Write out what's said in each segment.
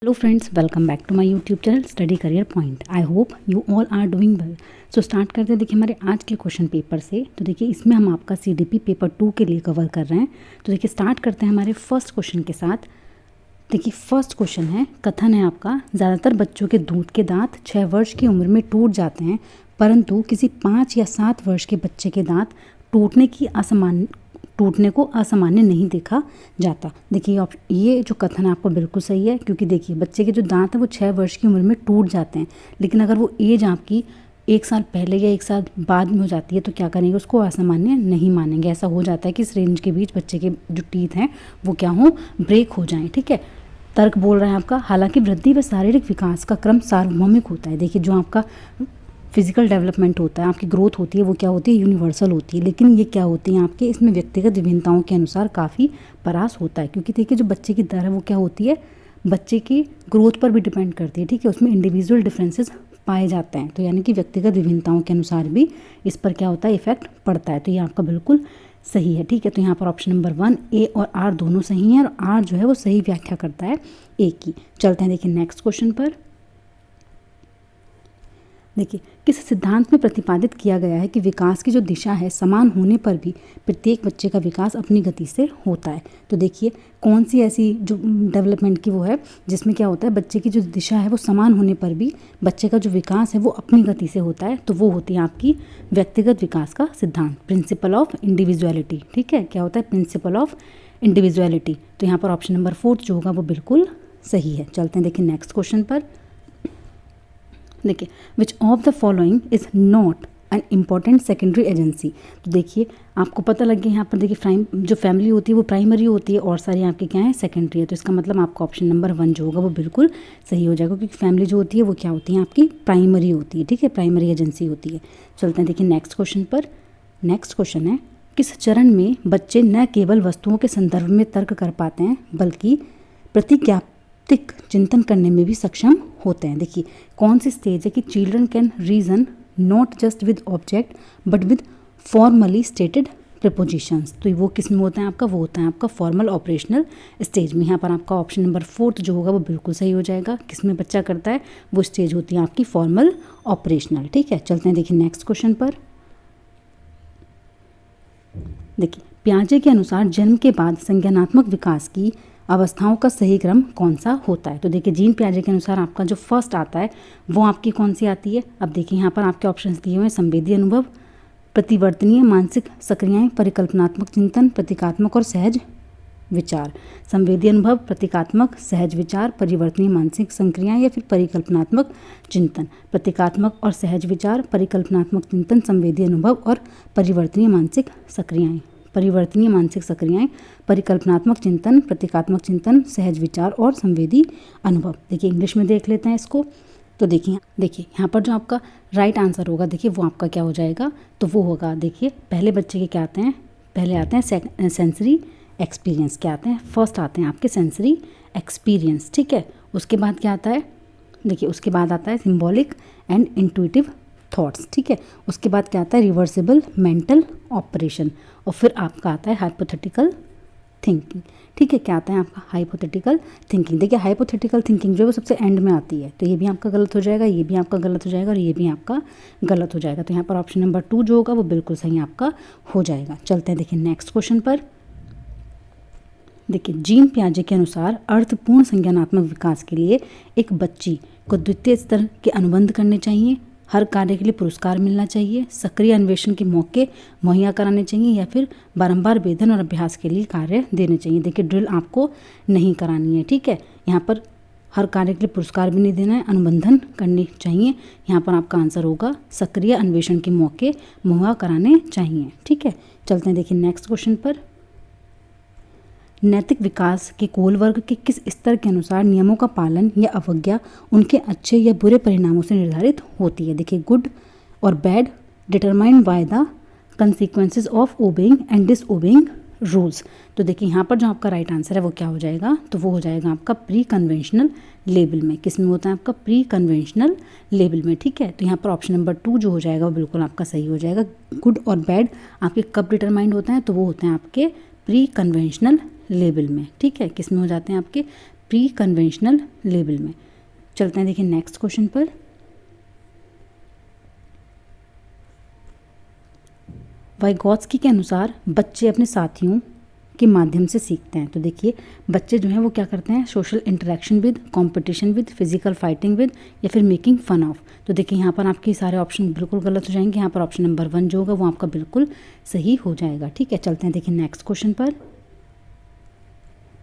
Hello friends, welcome back to my YouTube channel Study Career Point. I hope you all are doing well. So start करते हैं देखिए हमारे आज के question paper से। तो देखिए इसमें हम आपका CDP पेपर 2 के लिए कवर कर रहे हैं। तो देखिए स्टार्ट करते हैं हमारे फर्स्ट क्वेश्चन के साथ। देखिए फर्स्ट क्वेश्चन है, कथन है आपका, ज़्यादातर बच्चों के दूध के दांत 6 वर्ष की उम्र में टूट जाते हैं, परंतु किसी 5 या 7 वर्ष के बच्चे के दांत टूटने को असामान्य नहीं देखा जाता। देखिए ये जो कथन है आपको बिल्कुल सही है, क्योंकि देखिए बच्चे के जो दांत हैं वो 6 वर्ष की उम्र में टूट जाते हैं, लेकिन अगर वो एज आपकी 1 साल पहले या 1 साल बाद में हो जाती है तो क्या करेंगे, उसको असामान्य नहीं मानेंगे। ऐसा हो जाता है कि इस रेंज के बीच बच्चे के जो टीथ हैं वो क्या हो, ब्रेक हो जाएं। ठीक है, तर्क बोल रहा है आपका, हालांकि वृद्धि व शारीरिक विकास का क्रम सार्वभौमिक होता है। देखिए जो आपका फिजिकल डेवलपमेंट होता है, आपकी ग्रोथ होती है, वो क्या होती है, यूनिवर्सल होती है, लेकिन ये क्या होती है आपके, इसमें व्यक्तिगत विभिन्नताओं के अनुसार काफ़ी परास होता है। क्योंकि देखिए जो बच्चे की दर है वो क्या होती है, बच्चे की ग्रोथ पर भी डिपेंड करती है। ठीक है, उसमें इंडिविजुअल डिफरेंसेस पाए जाते हैं, तो यानी कि व्यक्तिगत विभिन्नताओं के अनुसार भी इस पर क्या होता है, इफेक्ट पड़ता है। तो ये आपका बिल्कुल सही है। ठीक है, तो यहाँ पर ऑप्शन नंबर 1 ए और आर दोनों सही हैं, और आर जो है वो सही व्याख्या करता है ए की। चलते हैं देखिए नेक्स्ट क्वेश्चन पर। देखिए किस सिद्धांत में प्रतिपादित किया गया है कि विकास की जो दिशा है समान होने पर भी प्रत्येक बच्चे का विकास अपनी गति से होता है। तो देखिए कौन सी ऐसी जो डेवलपमेंट की वो है जिसमें क्या होता है, बच्चे की जो दिशा है वो समान होने पर भी बच्चे का जो विकास है वो अपनी गति से होता है। तो वो होती है आपकी व्यक्तिगत विकास का सिद्धांत, प्रिंसिपल ऑफ इंडिविजुअलिटी। ठीक है, क्या होता है, प्रिंसिपल ऑफ इंडिविजुअलिटी। तो यहाँ पर ऑप्शन नंबर 4 जो होगा वो बिल्कुल सही है। चलते हैं देखिए नेक्स्ट क्वेश्चन पर। देखिए which of the following is not an important secondary agency. तो देखिए आपको पता लग गया यहाँ पर, देखिए जो फैमिली होती है वो प्राइमरी होती है और सारी आपकी क्या है, सेकेंडरी है। तो इसका मतलब आपका ऑप्शन नंबर 1 जो होगा वो बिल्कुल सही हो जाएगा, क्योंकि फैमिली जो होती है वो क्या होती है, आपकी प्राइमरी होती है। ठीक है, प्राइमरी एजेंसी होती है। चलते हैं देखिए नेक्स्ट क्वेश्चन पर। नेक्स्ट क्वेश्चन है, किस चरण में बच्चे न केवल वस्तुओं के संदर्भ में तर्क कर पाते हैं बल्कि प्रतिज्ञात्मक चिंतन करने में भी सक्षम होते हैं। देखिए कौन सी स्टेज है कि children can reason not just with object but with formally stated propositions. तो वो किस में होता है आपका, वो होता है आपका फॉर्मल ऑपरेशनल स्टेज में। यहाँ पर आपका ऑप्शन नंबर 4 जो होगा वो बिल्कुल सही हो जाएगा। किस में बच्चा करता है, वो स्टेज होती है आपकी फॉर्मल ऑपरेशनल। ठीक है, चलते हैं देखिए नेक्स्ट क्वेश्चन पर। देखिए पियाजे के अनुसार जन्म के बाद संज्ञानात्मक विकास की अवस्थाओं का सही क्रम कौन सा होता है। तो देखिए जीन पियाजे के अनुसार आपका जो फर्स्ट आता है वो आपकी कौन सी आती है। अब देखिए यहाँ पर आपके ऑप्शंस दिए हुए हैं, संवेदी अनुभव, प्रतिवर्तनीय मानसिक सक्रियाएं, परिकल्पनात्मक चिंतन, प्रतीकात्मक और सहज विचार। संवेदी अनुभव, प्रतीकात्मक, सहज विचार, परिवर्तनीय मानसिक सक्रियाएं या फिर परिकल्पनात्मक चिंतन। प्रतीकात्मक और सहज विचार, परिकल्पनात्मक चिंतन, संवेदी अनुभव और परिवर्तनीय मानसिक सक्रियाएं। परिवर्तनीय मानसिक सक्रियाएं, परिकल्पनात्मक चिंतन, प्रतीकात्मक चिंतन, सहज विचार और संवेदी अनुभव। देखिए इंग्लिश में देख लेते हैं इसको। तो देखिए यहाँ पर जो आपका राइट आंसर होगा, देखिए वो आपका क्या हो जाएगा, तो वो होगा, देखिए पहले बच्चे के क्या आते हैं, पहले आते हैं सेंसरी एक्सपीरियंस। क्या आते हैं, फर्स्ट आते हैं आपके सेंसरी एक्सपीरियंस। ठीक है, उसके बाद क्या आता है, देखिए उसके बाद आता है सिम्बॉलिक एंड इंट्यूटिव थॉट्स। ठीक है, उसके बाद क्या आता है, रिवर्सिबल मेंटल ऑपरेशन, और फिर आपका आता है हाइपोथेटिकल थिंकिंग। ठीक है, क्या आता है आपका, हाइपोथेटिकल थिंकिंग। देखिए हाइपोथेटिकल थिंकिंग जो है वो सबसे एंड में आती है, तो ये भी आपका गलत हो जाएगा, ये भी आपका गलत हो जाएगा और ये भी आपका गलत हो जाएगा। तो यहाँ पर ऑप्शन नंबर 2 जो होगा वो बिल्कुल सही आपका हो जाएगा। चलते हैं देखिए नेक्स्ट क्वेश्चन पर। देखिए जीन पियाजे के अनुसार अर्थपूर्ण संज्ञानात्मक विकास के लिए एक बच्ची को द्वितीय स्तर के अनुबंध करने चाहिए, हर कार्य के लिए पुरस्कार मिलना चाहिए, सक्रिय अन्वेषण के मौके मुहैया कराने चाहिए या फिर बारंबार वेधन और अभ्यास के लिए कार्य देने चाहिए। देखिए ड्रिल आपको नहीं करानी है। ठीक है, यहाँ पर हर कार्य के लिए पुरस्कार भी नहीं देना है, अनुबंधन करनी चाहिए। यहाँ पर आपका आंसर होगा सक्रिय अन्वेषण के मौके मुहैया कराने चाहिए। ठीक है, चलते हैं देखिए नेक्स्ट क्वेश्चन पर। नैतिक विकास के कोल वर्ग के किस स्तर के अनुसार नियमों का पालन या अवज्ञा उनके अच्छे या बुरे परिणामों से निर्धारित होती है। देखिए गुड और bad determined by the consequences of obeying and disobeying rules. तो देखिए यहाँ पर जो आपका राइट आंसर है वो क्या हो जाएगा, तो वो हो जाएगा आपका प्री कन्वेंशनल लेवल में। किस में होता है आपका, प्री कन्वेंशनल लेवल में। ठीक है, तो यहाँ पर ऑप्शन नंबर 2 जो हो जाएगा वो बिल्कुल आपका सही हो जाएगा। गुड और बैड आपके कब डिटरमाइंड होते हैं, तो वो होते हैं आपके प्री कन्वेंशनल लेवल में। ठीक है, किस में हो जाते हैं आपके प्री कन्वेंशनल लेवल में। चलते हैं देखिए नेक्स्ट क्वेश्चन पर। वाइगॉत्स्की के अनुसार बच्चे अपने साथियों के माध्यम से सीखते हैं। तो देखिए बच्चे जो हैं वो क्या करते हैं, social interaction with, competition with, physical fighting with, या फिर मेकिंग फन ऑफ। तो देखिए यहाँ पर आपके सारे ऑप्शन बिल्कुल गलत हो जाएंगे। यहाँ पर ऑप्शन नंबर 1 जो होगा वो आपका बिल्कुल सही हो जाएगा। ठीक है, चलते हैं देखिए नेक्स्ट क्वेश्चन पर।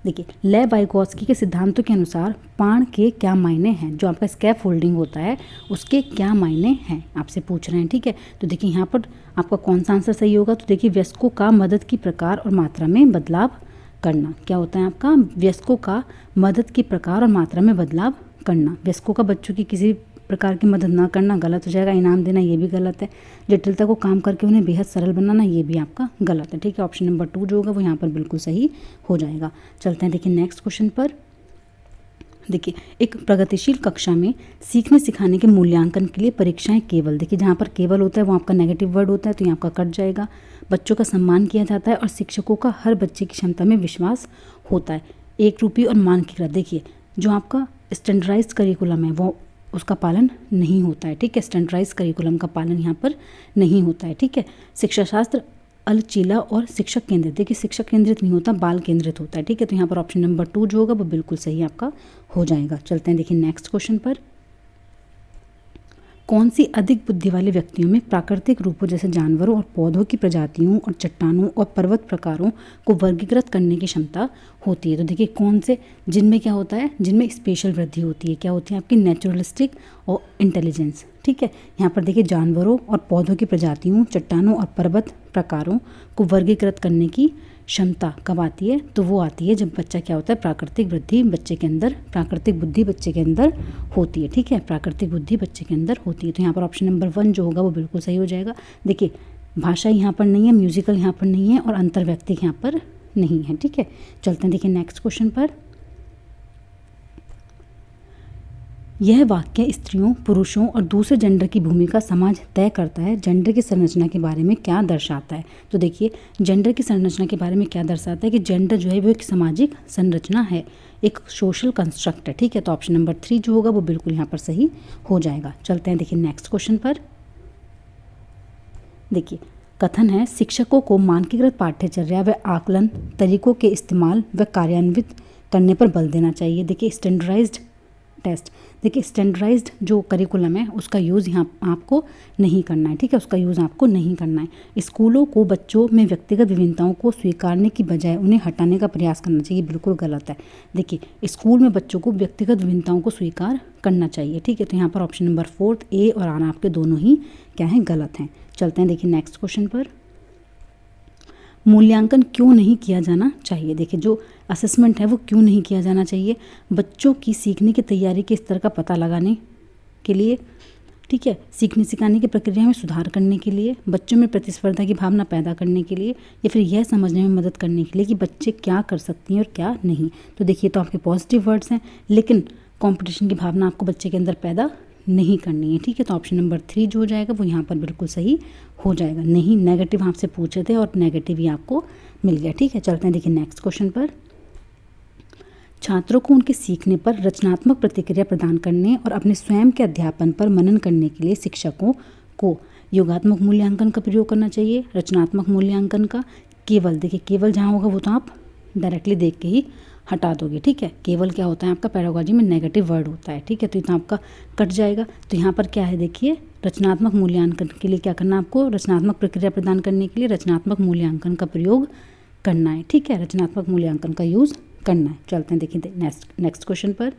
देखिए ले वाइगॉत्स्की के सिद्धांतों के अनुसार पाण के क्या मायने हैं, जो आपका स्कैप फोल्डिंग होता है उसके क्या मायने हैं, आपसे पूछ रहे हैं। ठीक है, तो देखिए यहाँ पर आपका कौन सा आंसर सही होगा। तो देखिए वयस्कों का मदद की प्रकार और मात्रा में बदलाव करना। क्या होता है आपका, वयस्कों का मदद की प्रकार और मात्रा में बदलाव करना। वयस्कों का बच्चों की किसी प्रकार की मदद ना करना गलत हो जाएगा। इनाम देना ये भी गलत है। जटिलता को काम करके उन्हें बेहद सरल बनाना ये भी आपका गलत है। ठीक है, ऑप्शन नंबर 2 जो होगा वो यहाँ पर बिल्कुल सही हो जाएगा। चलते हैं देखिए नेक्स्ट क्वेश्चन पर। देखिए एक प्रगतिशील कक्षा में सीखने सिखाने के मूल्यांकन के लिए परीक्षाएं केवल, देखिए जहाँ पर केवल होता है वो आपका नेगेटिव वर्ड होता है तो यहाँ आपका कट जाएगा। बच्चों का सम्मान किया जाता है और शिक्षकों का हर बच्चे की क्षमता में विश्वास होता है। एक रूपी और मानकीकृत, देखिए जो आपका स्टैंडर्डाइज्ड करिकुलम है वो उसका पालन नहीं होता है। ठीक है, स्टैंडर्डाइज्ड करिकुलम का पालन यहाँ पर नहीं होता है। ठीक है, शिक्षा शास्त्र अलचीला और शिक्षक केंद्रित, देखिए शिक्षक केंद्रित नहीं होता, बाल केंद्रित होता है। ठीक है, तो यहाँ पर ऑप्शन नंबर 2 जो होगा वो बिल्कुल सही आपका हो जाएगा। चलते हैं देखिए नेक्स्ट क्वेश्चन पर। कौन सी अधिक बुद्धि वाले व्यक्तियों में प्राकृतिक रूपों जैसे जानवरों और पौधों की प्रजातियों और चट्टानों और पर्वत प्रकारों को वर्गीकृत करने की क्षमता होती है। तो देखिए कौन से, जिनमें क्या होता है, जिनमें स्पेशल वृद्धि होती है। क्या होती है आपकी, नेचुरलिस्टिक और इंटेलिजेंस। ठीक है, यहाँ पर देखिए जानवरों और पौधों की प्रजातियों, चट्टानों और पर्वत प्रकारों को वर्गीकृत करने की क्षमता कब आती है, तो वो आती है जब बच्चा क्या होता है, प्राकृतिक वृद्धि बच्चे के अंदर, प्राकृतिक बुद्धि बच्चे के अंदर होती है। ठीक है, प्राकृतिक बुद्धि बच्चे के अंदर होती है। तो यहाँ पर ऑप्शन नंबर 1 जो होगा वो बिल्कुल सही हो जाएगा। देखिए भाषा यहाँ पर नहीं है, म्यूजिकल यहाँ पर नहीं है और अंतर्व्यक्तिक यहाँ पर नहीं है। ठीक है, चलते हैं देखिए नेक्स्ट क्वेश्चन पर। यह वाक्य स्त्रियों, पुरुषों और दूसरे जेंडर की भूमिका समाज तय करता है, जेंडर की संरचना के बारे में क्या दर्शाता है। तो देखिए जेंडर की संरचना के बारे में क्या दर्शाता है कि जेंडर जो है वो एक सामाजिक संरचना है, एक सोशल कंस्ट्रक्ट है। ठीक है, तो ऑप्शन नंबर 3 जो होगा वो बिल्कुल यहाँ पर सही हो जाएगा। चलते हैं देखिए नेक्स्ट क्वेश्चन पर। देखिए कथन है, शिक्षकों को मानकीकृत पाठ्यचर्या व आकलन तरीकों के इस्तेमाल व कार्यान्वित करने पर बल देना चाहिए। देखिए स्टैंडर्डाइज्ड टेस्ट, देखिए स्टैंडर्डाइज्ड जो करिकुलम है उसका यूज़ यहाँ आपको नहीं करना है। ठीक है, उसका यूज़ आपको नहीं करना है। स्कूलों को बच्चों में व्यक्तिगत विभिन्नताओं को स्वीकारने की बजाय उन्हें हटाने का प्रयास करना चाहिए, बिल्कुल गलत है। देखिए स्कूल में बच्चों को व्यक्तिगत विभिन्नताओं को स्वीकार करना चाहिए। ठीक है, तो यहाँ पर ऑप्शन नंबर 4 ए और आर आपके दोनों ही क्या हैं, गलत हैं। चलते हैं देखिए नेक्स्ट क्वेश्चन पर। मूल्यांकन क्यों नहीं किया जाना चाहिए। देखिए जो असेसमेंट है वो क्यों नहीं किया जाना चाहिए, बच्चों की सीखने की तैयारी के स्तर का पता लगाने के लिए। ठीक है, सीखने सिखाने की प्रक्रिया में सुधार करने के लिए, बच्चों में प्रतिस्पर्धा की भावना पैदा करने के लिए, या फिर यह समझने में मदद करने के लिए कि बच्चे क्या कर सकती हैं और क्या नहीं। तो देखिए तो आपके पॉजिटिव वर्ड्स हैं, लेकिन कंपटीशन की भावना आपको बच्चे के अंदर पैदा नहीं करनी है। ठीक है, तो ऑप्शन नंबर 3 जो हो जाएगा वो यहाँ पर बिल्कुल सही हो जाएगा। नहीं, नेगेटिव आपसे पूछे थे और नेगेटिव ही आपको मिल गया। ठीक है, चलते हैं देखिए नेक्स्ट क्वेश्चन पर। छात्रों को उनके सीखने पर रचनात्मक प्रतिक्रिया प्रदान करने और अपने स्वयं के अध्यापन पर मनन करने के लिए शिक्षकों को योगात्मक मूल्यांकन का प्रयोग करना चाहिए, रचनात्मक मूल्यांकन का। केवल, देखिए केवल जहाँ होगा वो तो आप डायरेक्टली देख के ही हटा दोगे। ठीक है, केवल क्या होता है आपका पैडागॉजी में नेगेटिव वर्ड होता है। ठीक है, तो इतना आपका कट जाएगा। तो यहाँ पर क्या है, देखिए रचनात्मक मूल्यांकन के लिए क्या करना, आपको रचनात्मक प्रक्रिया प्रदान करने के लिए रचनात्मक मूल्यांकन का प्रयोग करना है। ठीक है, रचनात्मक मूल्यांकन का यूज़ करना है। चलते हैं देखिए नेक्स्ट क्वेश्चन पर।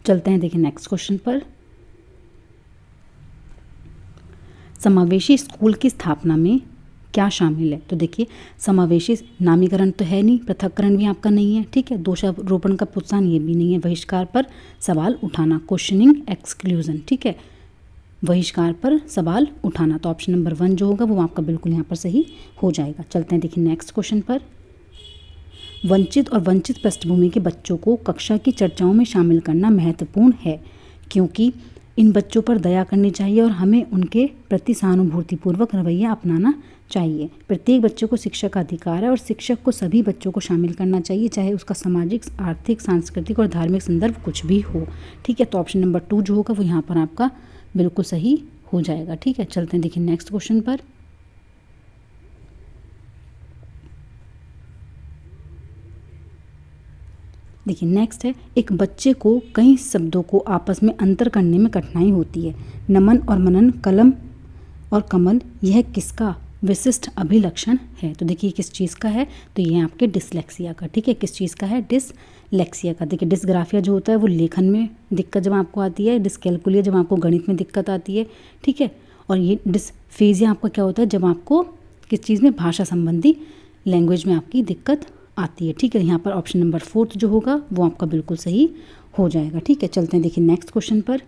चलते हैं देखिए नेक्स्ट क्वेश्चन पर। समावेशी स्कूल की स्थापना में क्या शामिल है। तो देखिए समावेशी नामीकरण तो है नहीं, पृथक्करण भी आपका नहीं है। ठीक है, दोषारोपण का प्रोत्साहन ये भी नहीं है, बहिष्कार पर सवाल उठाना, क्वेश्चनिंग एक्सक्लूजन। ठीक है, बहिष्कार पर सवाल उठाना। तो ऑप्शन नंबर 1 जो होगा वो आपका बिल्कुल यहाँ पर सही हो जाएगा। चलते हैं देखिए नेक्स्ट क्वेश्चन पर। वंचित और वंचित पृष्ठभूमि के बच्चों को कक्षा की चर्चाओं में शामिल करना महत्वपूर्ण है, क्योंकि इन बच्चों पर दया करनी चाहिए और हमें उनके प्रति सहानुभूतिपूर्वक रवैया अपनाना चाहिए। प्रत्येक बच्चे को शिक्षा का अधिकार है और शिक्षक को सभी बच्चों को शामिल करना चाहिए, चाहे उसका सामाजिक, आर्थिक, सांस्कृतिक और धार्मिक संदर्भ कुछ भी हो। ठीक है, तो ऑप्शन नंबर 2 जो होगा वो यहाँ पर आपका बिल्कुल सही हो जाएगा। ठीक है, चलते हैं देखिए नेक्स्ट क्वेश्चन पर। देखिए नेक्स्ट है, एक बच्चे को कई शब्दों को आपस में अंतर करने में कठिनाई होती है। नमन और मनन, कलम और कमल, यह किसका विशिष्ट अभिलक्षण है? तो देखिए किस चीज़ का है, तो ये आपके डिसलेक्सिया का। ठीक है, किस चीज़ का है? डिसलेक्सिया का। देखिए डिसग्राफिया जो होता है वो लेखन में दिक्कत जब आपको आती है, डिसकैलकुलिया जब आपको गणित में दिक्कत आती है। ठीक है, और ये डिसफेजिया आपका क्या होता है, जब आपको किस चीज़ में, भाषा संबंधी लैंग्वेज में आपकी दिक्कत आती है। ठीक है, यहाँ पर ऑप्शन नंबर 4 जो होगा वो आपका बिल्कुल सही हो जाएगा। ठीक है, चलते हैं देखिए नेक्स्ट क्वेश्चन पर।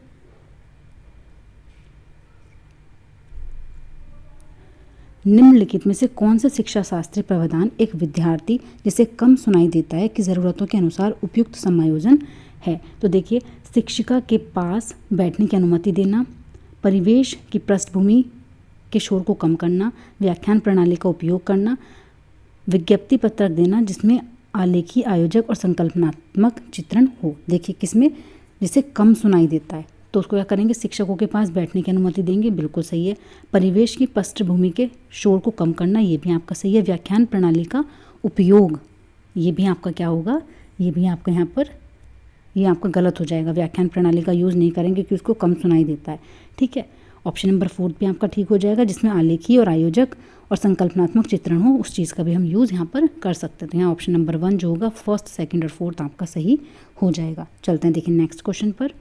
निम्नलिखित में से कौन सा शिक्षा शास्त्रीय प्रावधान एक विद्यार्थी जिसे कम सुनाई देता है की ज़रूरतों के अनुसार उपयुक्त समायोजन है? तो देखिए, शिक्षिका के पास बैठने की अनुमति देना, परिवेश की पृष्ठभूमि के शोर को कम करना, व्याख्यान प्रणाली का उपयोग करना, विज्ञप्ति पत्रक देना जिसमें आलेखी, आयोजक और संकल्पनात्मक चित्रण हो। देखिए किसमें, जिसे कम सुनाई देता है तो उसको क्या करेंगे, शिक्षकों के पास बैठने की अनुमति देंगे, बिल्कुल सही है। परिवेश की पृष्ठभूमि के शोर को कम करना, ये भी आपका सही है। व्याख्यान प्रणाली का उपयोग, ये भी आपका क्या होगा, ये भी आपका यहाँ पर ये आपका गलत हो जाएगा। व्याख्यान प्रणाली का यूज़ नहीं करेंगे क्योंकि उसको कम सुनाई देता है। ठीक है, ऑप्शन नंबर 4 भी आपका ठीक हो जाएगा, जिसमें आलेखी और आयोजक और संकल्पनात्मक चित्रण हो, उस चीज़ का भी हम यूज़ यहाँ पर कर सकते हैं। तो यहाँ ऑप्शन नंबर 1 जो होगा, फर्स्ट, सेकंड और फोर्थ आपका सही हो जाएगा। चलते हैं देखिए नेक्स्ट क्वेश्चन पर।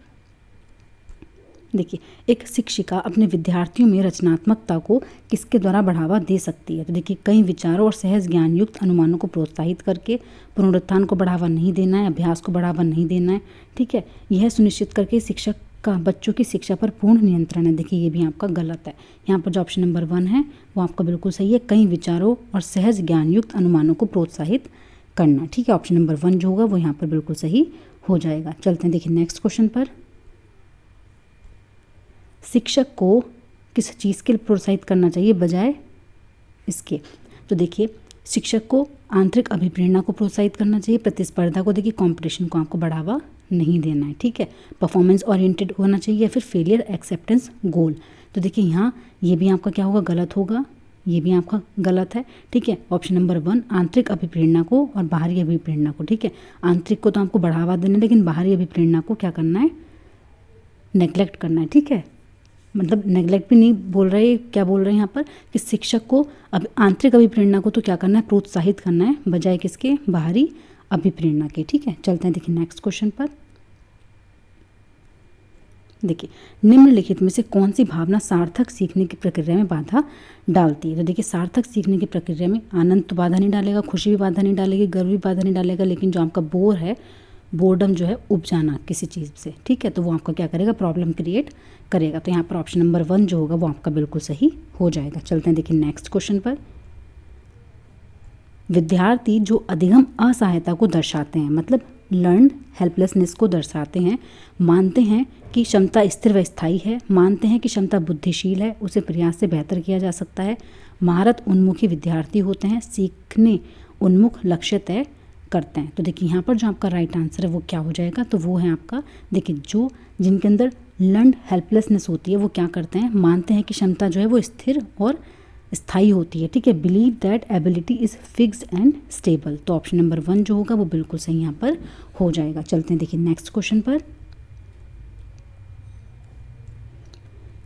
देखिए, एक शिक्षिका अपने विद्यार्थियों में रचनात्मकता को किसके द्वारा बढ़ावा दे सकती है? तो देखिए, कई विचारों और सहज ज्ञान युक्त अनुमानों को प्रोत्साहित करके, पुनरुत्थान को बढ़ावा नहीं देना है, अभ्यास को बढ़ावा नहीं देना है। ठीक है, यह सुनिश्चित करके शिक्षक का बच्चों की शिक्षा पर पूर्ण नियंत्रण है। देखिए ये भी आपका गलत है। यहाँ पर जो ऑप्शन नंबर 1 है वो आपका बिल्कुल सही है, कई विचारों और सहज ज्ञान युक्त अनुमानों को प्रोत्साहित करना। ठीक है, ऑप्शन नंबर 1 जो होगा वो यहाँ पर बिल्कुल सही हो जाएगा। चलते हैं देखिए नेक्स्ट क्वेश्चन पर। शिक्षक को किस चीज़ के लिए प्रोत्साहित करना चाहिए बजाय इसके? तो देखिए, शिक्षक को आंतरिक अभिप्रेरणा को प्रोत्साहित करना चाहिए, प्रतिस्पर्धा को, देखिए कंपटीशन को आपको बढ़ावा नहीं देना है। ठीक है, परफॉर्मेंस ओरिएंटेड होना चाहिए या फिर फेलियर एक्सेप्टेंस गोल। तो देखिए यहाँ ये भी आपका क्या होगा, गलत होगा, ये भी आपका गलत है। ठीक है, ऑप्शन नंबर 1 आंतरिक अभिप्रेरणा को और बाहरी अभिप्रेरणा को। ठीक है, आंतरिक को तो आपको बढ़ावा देना है, लेकिन बाहरी अभिप्रेरणा को क्या करना है, नेग्लेक्ट करना है। ठीक है, मतलब नेग्लेक्ट भी नहीं बोल रहे, क्या बोल रहे हैं यहाँ पर कि शिक्षक को अब आंतरिक अभिप्रेरणा को तो क्या करना है, प्रोत्साहित करना है बजाय किसके, बाहरी अभिप्रेरणा के। ठीक है, चलते हैं देखिए नेक्स्ट क्वेश्चन पर। देखिए, निम्नलिखित में से कौन सी भावना सार्थक सीखने की प्रक्रिया में बाधा डालती है? तो देखिए, सार्थक सीखने की प्रक्रिया में आनंद तो बाधा नहीं डालेगा, खुशी भी बाधा नहीं डालेगी, गर्व भी बाधा नहीं डालेगा, लेकिन जो आपका बोर है, बोर्डम जो है, उब जाना किसी चीज़ से, ठीक है, तो वो आपका क्या करेगा, प्रॉब्लम क्रिएट करेगा। तो यहाँ पर ऑप्शन नंबर 1 जो होगा वो आपका बिल्कुल सही हो जाएगा। चलते हैं देखिए नेक्स्ट क्वेश्चन पर। विद्यार्थी जो अधिगम असहायता को दर्शाते हैं, मतलब लर्न हेल्पलेसनेस को दर्शाते हैं, मानते हैं कि क्षमता स्थिर व स्थायी है, मानते हैं कि क्षमता बुद्धिशील है, उसे प्रयास से बेहतर किया जा सकता है, महारत उन्मुखी विद्यार्थी होते हैं, सीखने उन्मुख लक्ष्य तय करते हैं। तो देखिए यहाँ पर जो आपका राइट आंसर है वो क्या हो जाएगा, तो वो है आपका, देखिए जो जिनके अंदर लर्न हेल्पलेसनेस होती है वो क्या करते हैं, मानते हैं कि क्षमता जो है वो स्थिर और स्थायी होती है। ठीक है, believe that ability is fixed and stable. तो ऑप्शन नंबर 1 जो होगा वो बिल्कुल सही यहाँ पर हो जाएगा। चलते हैं देखिए नेक्स्ट क्वेश्चन पर।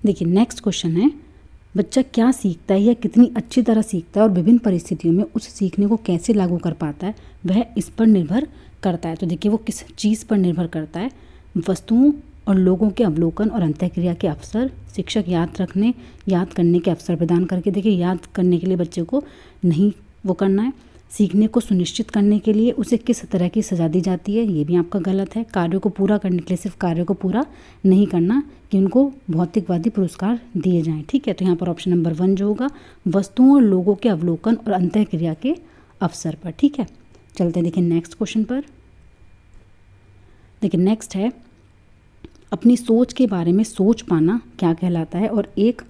देखिए नेक्स्ट क्वेश्चन है, बच्चा क्या सीखता है या कितनी अच्छी तरह सीखता है और विभिन्न परिस्थितियों में उस सीखने को कैसे लागू कर पाता है, वह इस पर निर्भर करता है। तो देखिए वो किस चीज़ पर निर्भर करता है, वस्तुओं और लोगों के अवलोकन और अंतःक्रिया के अवसर, शिक्षक याद करने के अवसर प्रदान करके, देखिए याद करने के लिए बच्चे को नहीं वो करना है, सीखने को सुनिश्चित करने के लिए उसे किस तरह की सजा दी जाती है, ये भी आपका गलत है। कार्यों को पूरा करने के लिए सिर्फ कार्यों को पूरा नहीं करना कि उनको भौतिकवादी पुरस्कार दिए जाएं। ठीक है, तो यहाँ पर ऑप्शन नंबर 1 जो होगा, वस्तुओं और लोगों के अवलोकन और अंतःक्रिया के अवसर पर। ठीक है, चलते हैं देखिए नेक्स्ट क्वेश्चन पर। देखिए नेक्स्ट है, अपनी सोच के बारे में सोच पाना क्या कहलाता है और एक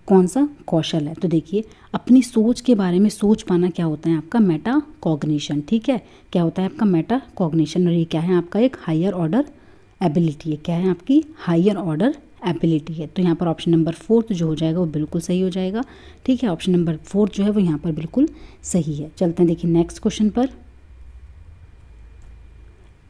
कौन सा कौशल है। तो देखिए अपनी सोच के बारे में सोच पाना क्या होता है आपका मेटा कॉग्निशन, ठीक है, क्या होता है आपका मेटा कॉग्निशन, और ये क्या है आपका एक हायर ऑर्डर एबिलिटी है। क्या है आपकी हायर ऑर्डर एबिलिटी है। तो यहाँ पर ऑप्शन नंबर 4 जो हो जाएगा वो बिल्कुल सही हो जाएगा, ठीक है, ऑप्शन नंबर 4 जो है वो यहाँ पर बिल्कुल सही है। चलते हैं देखिए नेक्स्ट क्वेश्चन पर।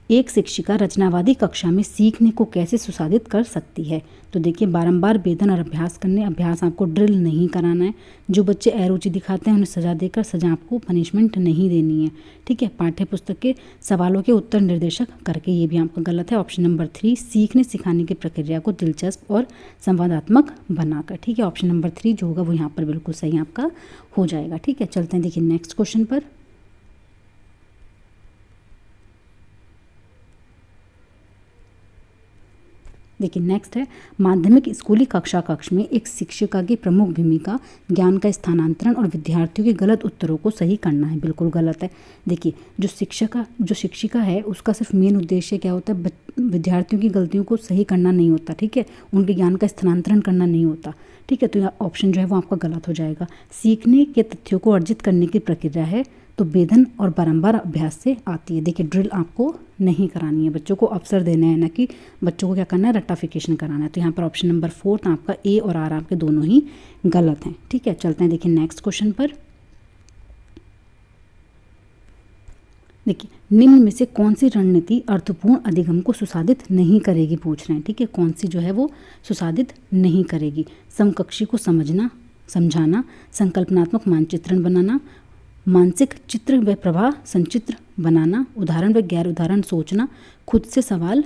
एक शिक्षिका रचनावादी कक्षा में सीखने को कैसे सुसाधित कर सकती है। तो देखिए बारंबार वेदन और अभ्यास करने, अभ्यास आपको ड्रिल नहीं कराना है। जो बच्चे अरुचि दिखाते हैं उन्हें सजा देकर सजा आपको पनिशमेंट नहीं देनी है, ठीक है। पाठ्य पुस्तक के सवालों के उत्तर निर्देशक करके, ये भी आपका गलत है। ऑप्शन नंबर 3 सीखने सिखाने की प्रक्रिया को दिलचस्प और संवादात्मक बनाकर, ठीक है, ऑप्शन नंबर 3 जो होगा वो यहाँ पर बिल्कुल सही आपका हो जाएगा, ठीक है। चलते हैं देखिए नेक्स्ट क्वेश्चन पर। देखिए नेक्स्ट है माध्यमिक स्कूली कक्षा कक्ष में एक शिक्षिका की प्रमुख भूमिका ज्ञान का स्थानांतरण और विद्यार्थियों के गलत उत्तरों को सही करना है। बिल्कुल गलत है। देखिए जो शिक्षिका है उसका सिर्फ मेन उद्देश्य क्या होता है, विद्यार्थियों की गलतियों को सही करना नहीं होता, ठीक है, उनके ज्ञान का स्थानांतरण करना नहीं होता, ठीक है। तो यह ऑप्शन जो है वो आपका गलत हो जाएगा। सीखने के तथ्यों को अर्जित करने की प्रक्रिया है तो वेदन और बारंबार अभ्यास से आती है। देखिए ड्रिल आपको नहीं करानी है, बच्चों को अवसर देना है, ना कि बच्चों को क्या करना है, रट्टाफिकेशन कराना है। तो यहाँ पर ऑप्शन नंबर 4 आपका ए और आर आपके दोनों ही गलत हैं, ठीक है। चलते हैं देखिए नेक्स्ट क्वेश्चन पर। देखिए निम्न में से कौन सी रणनीति अर्थपूर्ण अधिगम को सुसाधित नहीं करेगी, पूछ रहे हैं, ठीक है, कौन सी जो है वो सुसाधित नहीं करेगी। समकक्षी को समझाना, संकल्पनात्मक मानचित्रण बनाना, मानसिक चित्र व प्रवाह संचित्र बनाना, उदाहरण व गैर उदाहरण सोचना, खुद से सवाल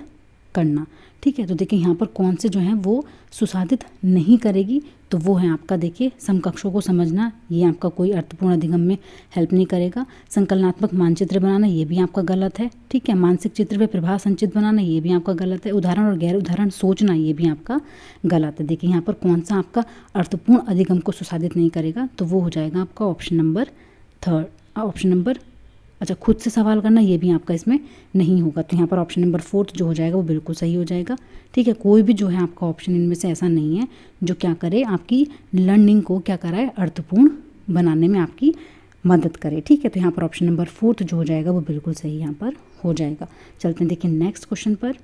करना, ठीक है। तो देखिए यहाँ पर कौन से जो है वो सुसाधित नहीं करेगी, तो वो है आपका देखिए समकक्षों को समझना, ये आपका कोई अर्थपूर्ण अधिगम में हेल्प नहीं करेगा। संकलनात्मक मानचित्र बनाना, ये भी आपका गलत है, ठीक है। मानसिक चित्र व प्रवाह संचित बनाना, ये भी आपका गलत है। उदाहरण और गैर उदाहरण सोचना, ये भी आपका गलत है। देखिए यहाँ पर कौन सा आपका अर्थपूर्ण अधिगम को सुसाधित नहीं करेगा, तो वो हो जाएगा आपका ऑप्शन नंबर 3 अच्छा खुद से सवाल करना, ये भी आपका इसमें नहीं होगा। तो यहाँ पर ऑप्शन नंबर 4 जो हो जाएगा वो बिल्कुल सही हो जाएगा, ठीक है। कोई भी जो है आपका ऑप्शन इनमें से ऐसा नहीं है जो क्या करे, आपकी लर्निंग को क्या कराए, अर्थपूर्ण बनाने में आपकी मदद करे, ठीक है। तो यहाँ पर ऑप्शन नंबर 4 जो हो जाएगा वो बिल्कुल सही यहाँ पर हो जाएगा। चलते हैं देखिए नेक्स्ट क्वेश्चन पर।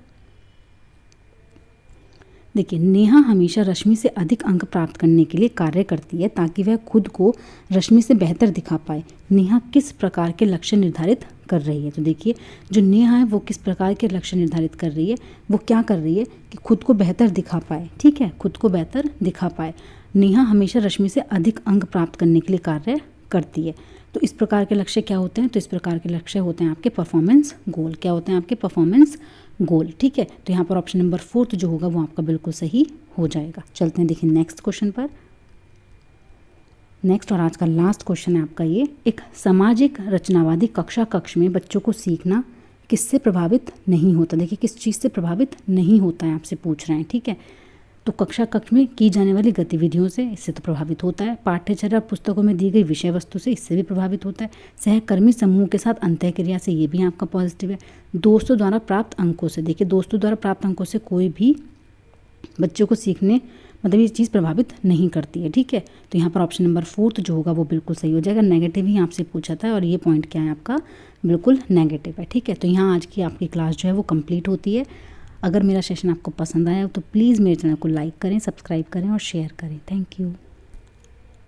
देखिए नेहा हमेशा रश्मि से अधिक अंक प्राप्त करने के लिए कार्य करती है ताकि वह खुद को रश्मि से बेहतर दिखा पाए। नेहा किस प्रकार के लक्ष्य निर्धारित कर रही है। तो देखिए जो नेहा है वो किस प्रकार के लक्ष्य निर्धारित कर रही है, वो क्या कर रही है कि खुद को बेहतर दिखा पाए, ठीक है, खुद को बेहतर दिखा पाए। नेहा हमेशा रश्मि से अधिक अंक प्राप्त करने के लिए कार्य करती है। तो इस प्रकार के लक्ष्य क्या होते हैं, तो इस प्रकार के लक्ष्य होते हैं आपके परफॉर्मेंस गोल। क्या होते हैं आपके परफॉर्मेंस गोल, ठीक है। तो यहाँ पर ऑप्शन नंबर 4 जो होगा वो आपका बिल्कुल सही हो जाएगा। चलते हैं देखिए नेक्स्ट क्वेश्चन पर। नेक्स्ट और आज का लास्ट क्वेश्चन है आपका ये, एक सामाजिक रचनावादी कक्षा कक्ष में बच्चों को सीखना किससे प्रभावित नहीं होता। देखिए किस चीज़ से प्रभावित नहीं होता है आपसे पूछ रहे हैं, ठीक है। तो कक्षा कक्ष में की जाने वाली गतिविधियों से इससे तो प्रभावित होता है। पाठ्यचर्या पुस्तकों में दी गई विषय वस्तु से इससे भी प्रभावित होता है। सहकर्मी समूह के साथ अंतःक्रिया से, ये भी आपका पॉजिटिव है। दोस्तों द्वारा प्राप्त अंकों से, देखिए दोस्तों द्वारा प्राप्त अंकों से कोई भी बच्चों को सीखने मतलब ये चीज़ प्रभावित नहीं करती है, ठीक है। तो यहाँ पर ऑप्शन नंबर 4 जो होगा वो बिल्कुल सही हो जाएगा। नेगेटिव ही आपसे पूछा था और ये पॉइंट क्या है आपका, बिल्कुल नेगेटिव है, ठीक है। तो यहाँ आज की आपकी क्लास जो है वो कंप्लीट होती है। अगर मेरा सेशन आपको पसंद आया तो प्लीज़ मेरे चैनल को लाइक करें, सब्सक्राइब करें और शेयर करें। Thank you.